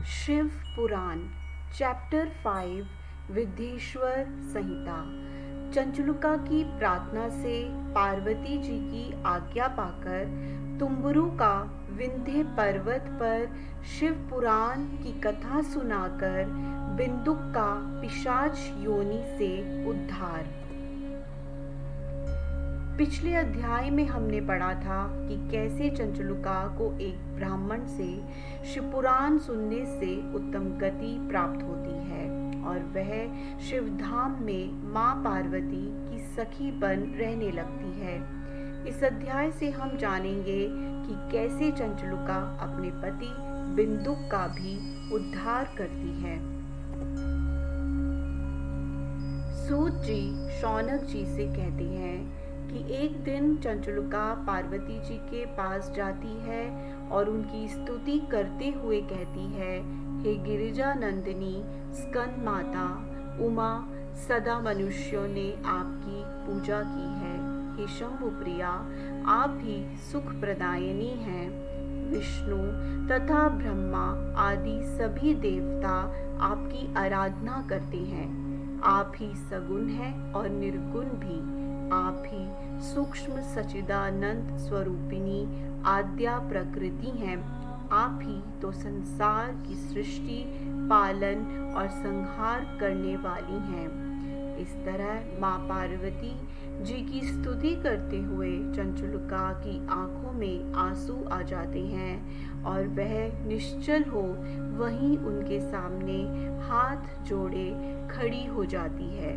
शिव पुराण chapter 5 Vidyeshwar संहिता। चंचुलुका की प्रार्थना से पार्वती जी की आज्ञा पाकर तुम्बुरु का विंध्य पर्वत पर शिव पुराण की कथा सुनाकर बिंदुक का पिशाच योनि से उद्धार। पिछले अध्याय में हमने पढ़ा था कि कैसे चंचुलुका को एक ब्राह्मण से शिवपुराण सुनने से उत्तम गति प्राप्त होती है और वह शिवधाम में मां पार्वती की सखी बन रहने लगती है। इस अध्याय से हम जानेंगे कि कैसे चंचुलुका अपने पति बिंदुक का भी उद्धार करती है। सूत जी शौनक जी से कहते हैं कि एक दिन चंचुलुका पार्वती जी के पास जाती है और उनकी स्तुति करते हुए कहती है, हे गिरिजा नंदिनी स्कंद माता उमा, सदा मनुष्यों ने आपकी पूजा की है। हे शंभु प्रिया, आप ही सुख प्रदायिनी हैं। विष्णु तथा ब्रह्मा आदि सभी देवता आपकी आराधना करते हैं। आप ही सगुण हैं और निर्गुण भी। आप ही सूक्ष्म सच्चिदानंद स्वरूपिणी आद्या प्रकृति हैं। आप ही तो संसार की सृष्टि, पालन और संहार करने वाली हैं। इस तरह माँ पार्वती जी की स्तुति करते हुए चंचुलुका की आंखों में आंसू आ जाते हैं और वह निश्चल हो वहीं उनके सामने हाथ जोड़े खड़ी हो जाती है।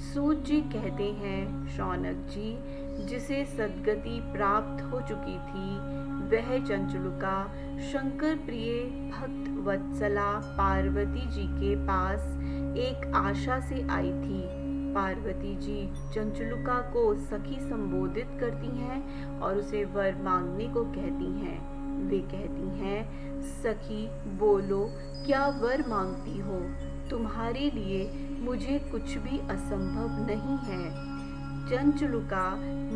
सूत जी कहते हैं, शौनक जी जिसे सद्गति प्राप्त हो चुकी थी वह चंचुलुका शंकर प्रिय भक्त वत्सला पार्वती जी के पास एक आशा से आई थी। पार्वती जी चंचुलुका को सखी संबोधित करती हैं और उसे वर मांगने को कहती हैं। वे कहती हैं, सखी बोलो, क्या वर मांगती हो? तुम्हारे लिए मुझे कुछ भी असंभव नहीं है। चंचुलुका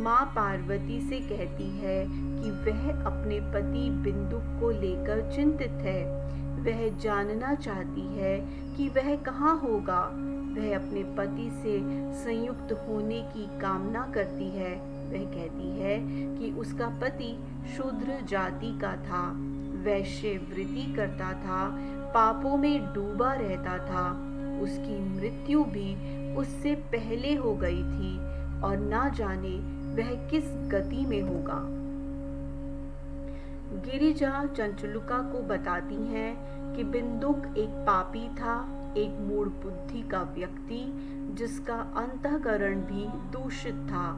माँ पार्वती से कहती है कि वह अपने पति बिंदुक को लेकर चिंतित है। वह जानना चाहती है कि वह कहाँ होगा। वह अपने पति से संयुक्त होने की कामना करती है। वह कहती है कि उसका पति शूद्र जाति का था, वैश्य वृत्ति करता था, पापों में डूबा रहता था। उसकी मृत्यु भी उससे पहले हो गई थी और ना जाने वह किस गति में होगा। गिरिजा चंचुलुका को बताती हैं कि बिंदुक एक पापी था, एक मूढ़ बुद्धि का व्यक्ति जिसका अंतःकरण भी दूषित था।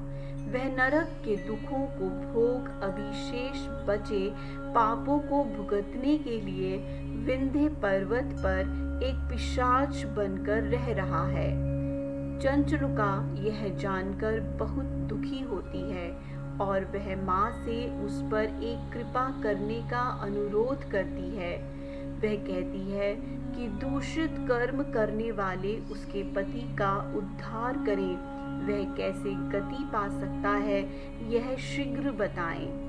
वह नरक के दुखों को भोग अभिशेष बचे पापों को भुगतने के लिए विंध्य पर्वत पर एक पिशाच बनकर रह रहा है। चंचुलुका यह जानकर बहुत दुखी होती है और वह माँ से उस पर एक कृपा करने का अनुरोध करती है। वह कहती है कि दूषित कर्म करने वाले उसके पति का उद्धार करें। वह कैसे गति पा सकता है, यह शीघ्र बताएं।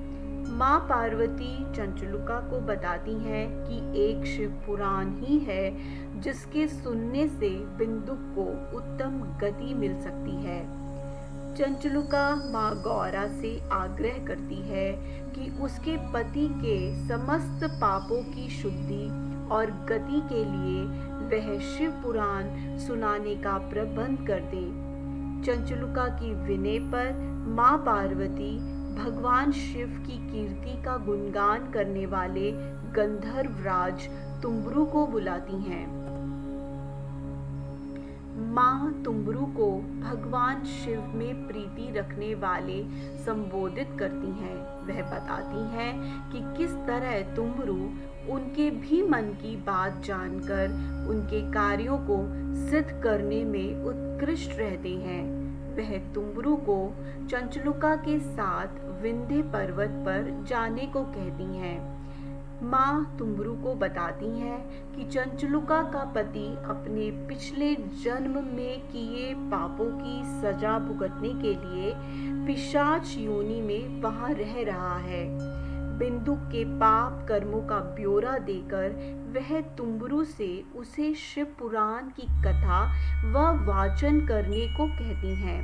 माँ पार्वती चंचुलुका को बताती हैं कि एक शिव पुराण ही है जिसके सुनने से बिंदुक को उत्तम गति मिल सकती है। चंचुलुका माँ गौरा से आग्रह करती है कि उसके पति के समस्त पापों की शुद्धि और गति के लिए वह शिव पुराण सुनाने का प्रबंध कर दे। चंचुलुका की विनय पर माँ पार्वती भगवान शिव की कीर्ति का गुणगान करने वाले गंधर्वराज तुम्बुरु को बुलाती हैं। माँ तुम्बुरु को भगवान शिव में प्रीति रखने वाले संबोधित करती हैं। वह बताती हैं कि किस तरह तुम्बुरु उनके भी मन की बात जानकर उनके कार्यों को सिद्ध करने में उत्कृष्ट रहते हैं। वह तुम्बुरु को चंचुलुका के साथ विंध्य पर्वत पर जाने को कहती हैं। माँ तुम्बुरु को बताती हैं कि चंचुलुका का पति अपने पिछले जन्म में किए पापों की सजा भुगतने के लिए पिशाच योनि में वहां रह रहा है। बिंदुक के पाप कर्मों का ब्यौरा देकर वह तुम्बरु से उसे शिव पुराण की कथा व वाचन करने को कहती हैं।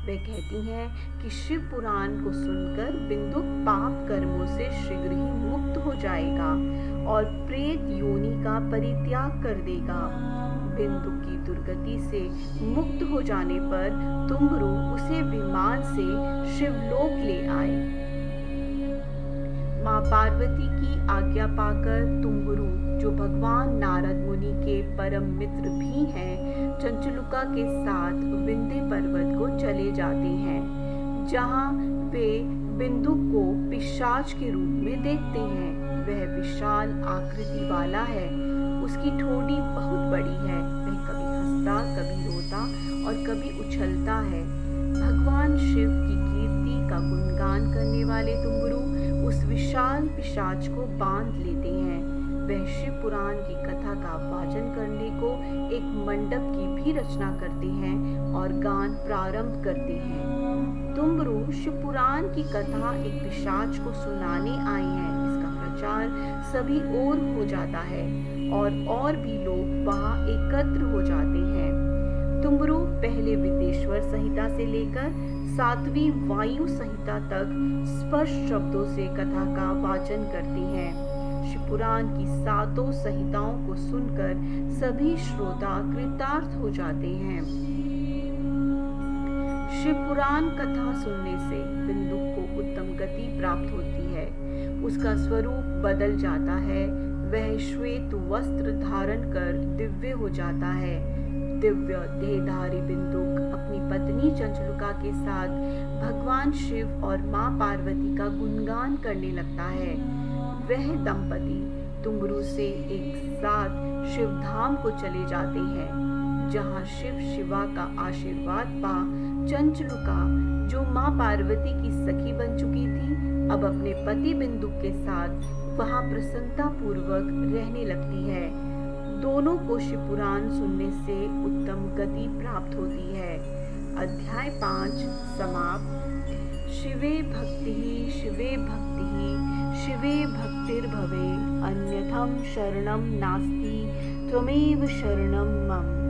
वे कहती हैं कि शिव पुराण को सुनकर बिंदुक पाप कर्मों से शीघ्र ही मुक्त हो जाएगा और प्रेत योनि का परित्याग कर देगा। बिंदुक की दुर्गति से मुक्त हो जाने पर तुम्बरु उसे विमान से शिवलोक ले आए। माँ पार्वती की आज्ञा पाकर तुम्बरु, जो भगवान नारद मुनि के परम मित्र भी हैं, चंचुलुका के साथ विंध्य पर्वत को चले जाते हैं, जहाँ वे बिंदुक को पिशाच के रूप में देखते हैं। वह विशाल आकृति वाला है, उसकी ठोड़ी बहुत बड़ी है, वह कभी हंसता, कभी रोता और कभी उछलता है। भगवान शिव की कीर्ति का गुणगान करने वाले तुम्बरु उस विशाल पिशाच को बांध लेते हैं। वह शिव पुराण की कथा का वाचन करने को एक मंडप की भी रचना करते हैं और गान प्रारंभ करते हैं। तुम्बरु शिव पुराण की कथा एक पिशाच को सुनाने आए हैं। इसका प्रचार सभी ओर हो जाता है और भी लोग वहां एकत्र हो जाते हैं। तुम्बरु पहले विदेश्वर संहिता से लेकर 7वीं वायु संहिता तक स्पष्ट शब्दों से कथा का वाचन करती हैं। शिवपुराण की 7 संहिताओं को सुनकर सभी श्रोता कृतार्थ हो जाते हैं। शिवपुराण कथा सुनने से बिंदुक को उत्तम गति प्राप्त होती है, उसका स्वरूप बदल जाता है, वह श्वेत वस्त्र धारण कर दिव्य हो जाता है। दिव्य देहधारी बिंदुक अपनी पत्नी चंचलुका के साथ भगवान शिव और माँ पार्वती का गुणगान करने लगता है। वह दंपति तुम्बरु से एक साथ शिवधाम को चले जाते हैं, जहाँ शिव शिवा का आशीर्वाद पा चंचलुका, जो माँ पार्वती की सखी बन चुकी थी, अब अपने पति बिंदुक के साथ वहाँ प्रसन्नता पूर्वक रहने लगती है। दोनों को शिव पुराण सुनने से उत्तम गति प्राप्त होती है। अध्याय 5 समाप्त। शिवे भक्तिः शिवे भक्तिः शिवे भक्तिर्भवे अन्यथं शरणं नास्ति त्वमेव शरणं मम।